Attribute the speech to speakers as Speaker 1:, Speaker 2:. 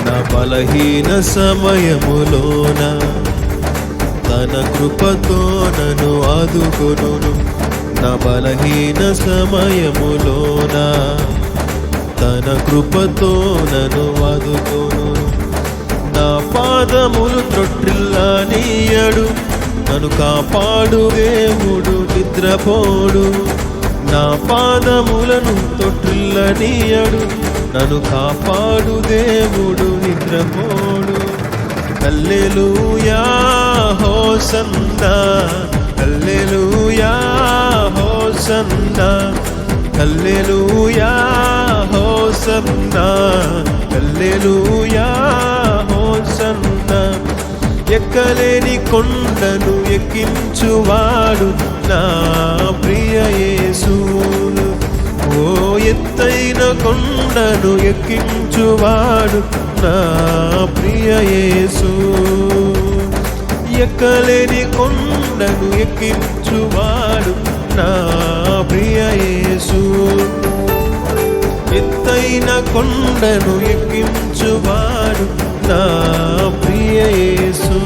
Speaker 1: నా బలహీన సమయములోన తన కృపతో నన్ను ఆదుకొనును. నా బలహీన సమయములోన తన కృపతో నన్ను ఆదుకొనును. నా పాదములు త్రొట్టిల్లనీయడు, నన్ను కాపాడు దేవుడు నిద్రపోడు. నా పాదములను తొట్టిల్లనీయడు, నన్ను కాపాడు దేవుడు నిద్రపోడు. Hallelujah hosanna, hallelujah hosanna, hallelujah hosanna, hallelujah hosanna. ఎక్కలేని కొండను ఎక్కించువాడు నా ప్రియ యేసు. ఓ ఎత్తైన కొండను ఎక్కించువాడు నా ప్రియ యేసు. ఎక్కలేని కొండను ఎక్కించువాడు నా ప్రియ యేసు. ఎత్తైన కొండను ఎక్కించువాడు నా ప్రియ యేసు.